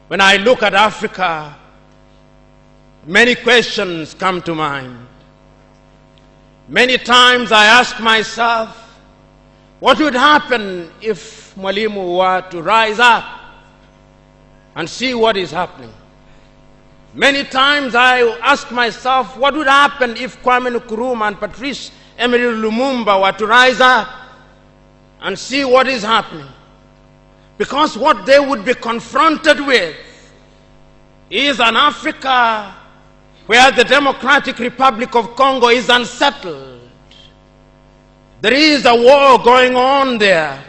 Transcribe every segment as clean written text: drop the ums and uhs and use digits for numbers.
When I look at Africa, many questions come to mind. Many times I ask myself, what would happen if Mwalimu were to rise up and see what is happening? Many times I ask myself, what would happen if Kwame Nkrumah and Patrice Emery Lumumba were to rise up and see what is happening? Because what they would be confronted with is an Africa where the Democratic Republic of Congo is unsettled. There is a war going on there,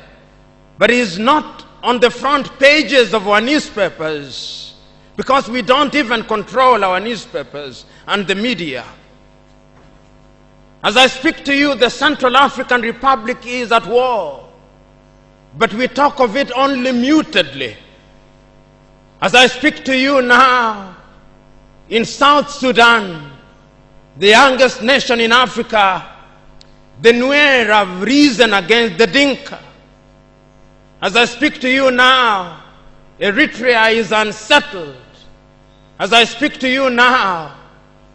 but it is not on the front pages of our newspapers because we don't even control our newspapers and the media. As I speak to you, the Central African Republic is at war, but we talk of it only mutedly. As I speak to you now, in South Sudan, the youngest nation in Africa, the Nuer have risen against the Dinka. As I speak to you now, Eritrea is unsettled. As I speak to you now,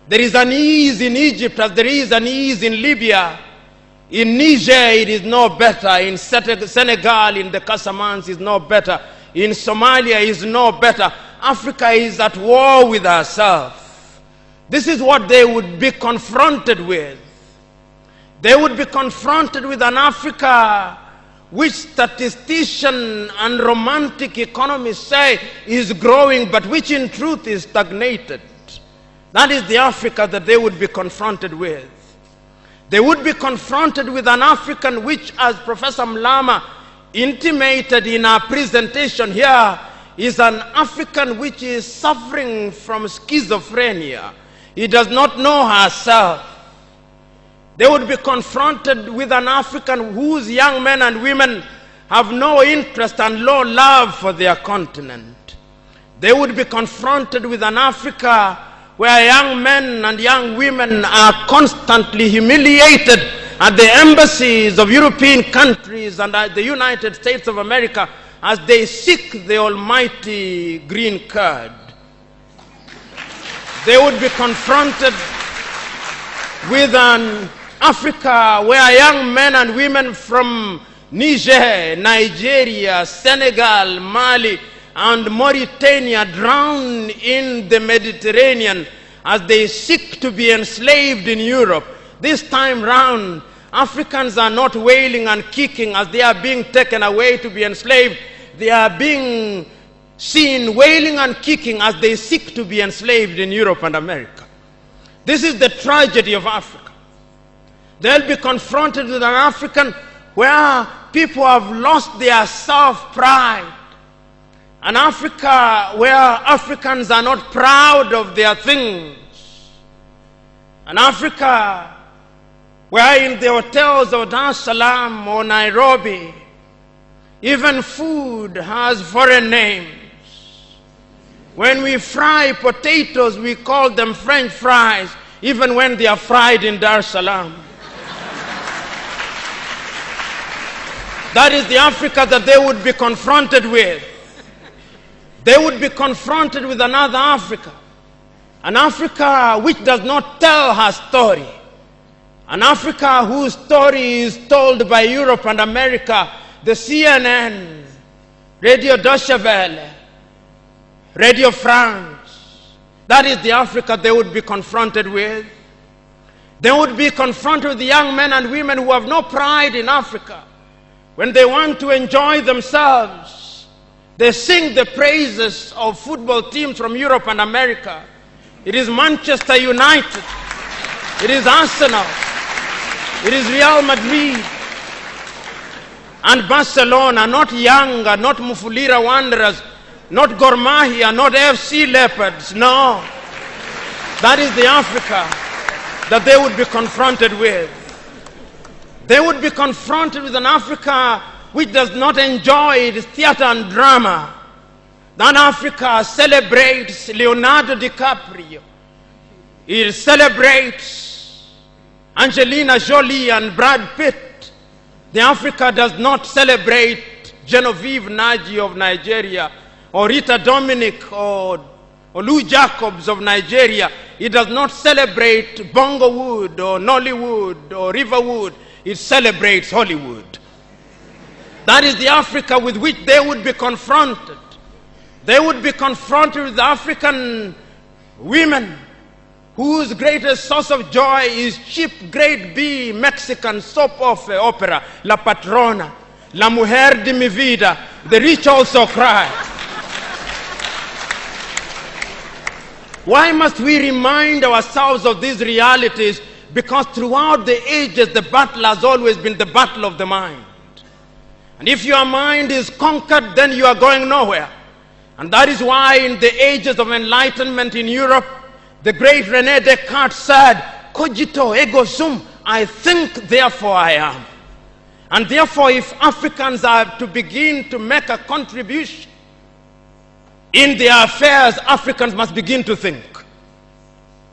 there is an ease in Egypt as there is an ease in Libya. In Niger, it is no better. In Senegal, in the Casamance, is no better. In Somalia, is no better. Africa is at war with herself. This is what they would be confronted with. They would be confronted with an Africa which statisticians and romantic economists say is growing, but which in truth is stagnated. That is the Africa that they would be confronted with. They would be confronted with an African which, as Professor Mlama intimated in our presentation here, is an African which is suffering from schizophrenia. He does not know herself. They would be confronted with an African whose young men and women have no interest and low love for their continent. They would be confronted with an Africa where young men and young women are constantly humiliated at the embassies of European countries and at the United States of America as they seek the almighty green card. They would be confronted with an Africa where young men and women from Niger, Nigeria, Senegal, Mali, and Mauritania drown in the Mediterranean as they seek to be enslaved in Europe. This time round, Africans are not wailing and kicking as they are being taken away to be enslaved. They are being seen wailing and kicking as they seek to be enslaved in Europe and America. This is the tragedy of Africa. They'll be confronted with an African where people have lost their self-pride. An Africa where Africans are not proud of their things. An Africa where in the hotels of Dar es Salaam or Nairobi, even food has foreign names. When we fry potatoes, we call them French fries, even when they are fried in Dar es Salaam. That is the Africa that they would be confronted with. They would be confronted with another Africa. An Africa which does not tell her story. An Africa whose story is told by Europe and America, the CNN, Radio Deutsche Welle, Radio France. That is the Africa they would be confronted with. They would be confronted with the young men and women who have no pride in Africa. When they want to enjoy themselves, they sing the praises of football teams from Europe and America. It is Manchester United. It is Arsenal. It is Real Madrid. And Barcelona, not Yanga, not Mufulira Wanderers, not Gor Mahia, not FC Leopards. No. That is the Africa that they would be confronted with. They would be confronted with an Africa which does not enjoy its theater and drama. That Africa celebrates Leonardo DiCaprio. It celebrates Angelina Jolie and Brad Pitt. The Africa does not celebrate Genevieve Naji of Nigeria or Rita Dominic or Lou Jacobs of Nigeria, it does not celebrate Bongowood or Nollywood or Riverwood. It celebrates Hollywood. That is the Africa with which they would be confronted. They would be confronted with African women whose greatest source of joy is cheap grade B Mexican soap opera, La Patrona, La Mujer de mi Vida, The Rich Also Cry. Why must we remind ourselves of these realities? Because throughout the ages, the battle has always been the battle of the mind. And if your mind is conquered, then you are going nowhere. And that is why in the ages of enlightenment in Europe, the great René Descartes said, cogito ergo sum, I think, therefore I am. And therefore, if Africans are to begin to make a contribution in their affairs, Africans must begin to think.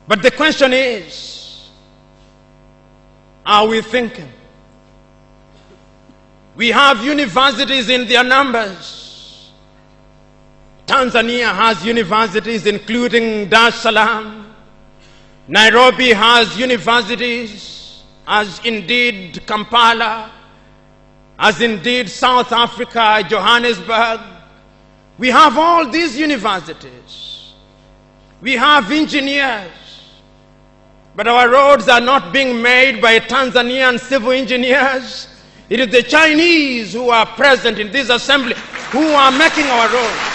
But the question is, are we thinking? We have universities in their numbers. Tanzania has universities including Dar es Salaam. Nairobi has universities, as indeed Kampala, as indeed South Africa, Johannesburg. We have all these universities. We have engineers. But our roads are not being made by Tanzanian civil engineers. It is the Chinese who are present in this assembly who are making our roads.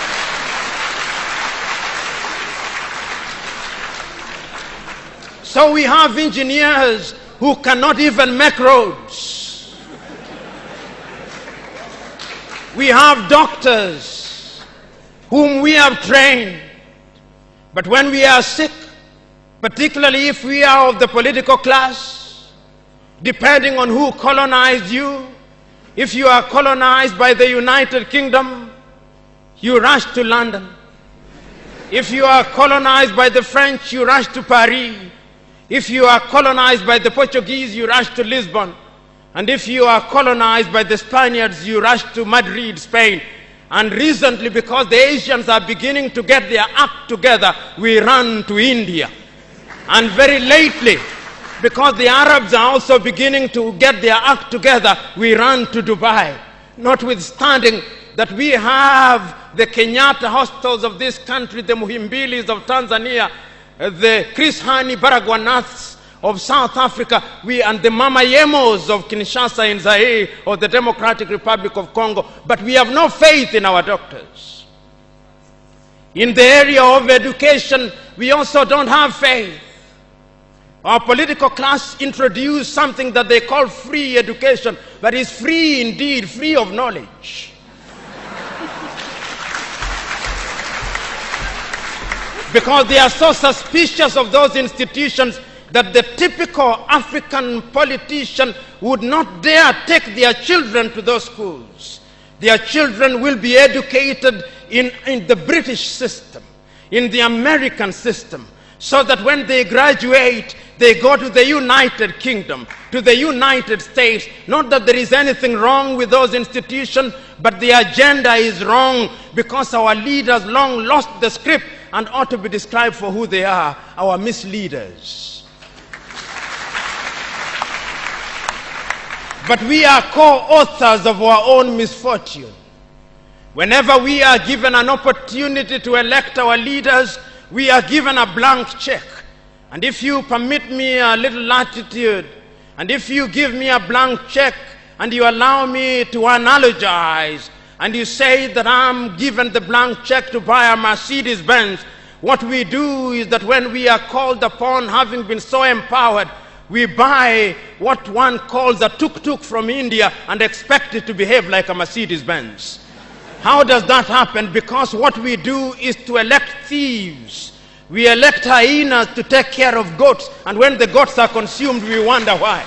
So we have engineers who cannot even make roads. We have doctors whom we have trained. But when we are sick, particularly if we are of the political class, depending on who colonized you, if you are colonized by the United Kingdom, you rush to London. If you are colonized by the French, you rush to Paris. If you are colonized by the Portuguese, you rush to Lisbon. And if you are colonized by the Spaniards, you rush to Madrid, Spain. And recently, because the Asians are beginning to get their act together, we run to India. And very lately, because the Arabs are also beginning to get their act together, we run to Dubai. Notwithstanding that we have the Kenyatta hostels of this country, the Muhimbilis of Tanzania, the Chris Hani Baragwanaths of South Africa, and the Mama Yemos of Kinshasa in Zaire or the Democratic Republic of Congo, but we have no faith in our doctors. In the area of education, we also don't have faith. Our political class introduced something that they call free education, but it's free indeed, free of knowledge. Because they are so suspicious of those institutions that the typical African politician would not dare take their children to those schools. Their children will be educated in the British system, in the American system, so that when they graduate, they go to the United Kingdom, to the United States. Not that there is anything wrong with those institutions, but the agenda is wrong because our leaders long lost the script and ought to be described for who they are, our misleaders. But we are co-authors of our own misfortune. Whenever we are given an opportunity to elect our leaders, we are given a blank check. And if you permit me a little latitude, and if you give me a blank check, and you allow me to analogize, and you say that I'm given the blank check to buy a Mercedes-Benz, what we do is that when we are called upon, having been so empowered, we buy what one calls a tuk-tuk from India and expect it to behave like a Mercedes-Benz. How does that happen? Because what we do is to elect thieves. We elect hyenas to take care of goats, and when the goats are consumed, we wonder why.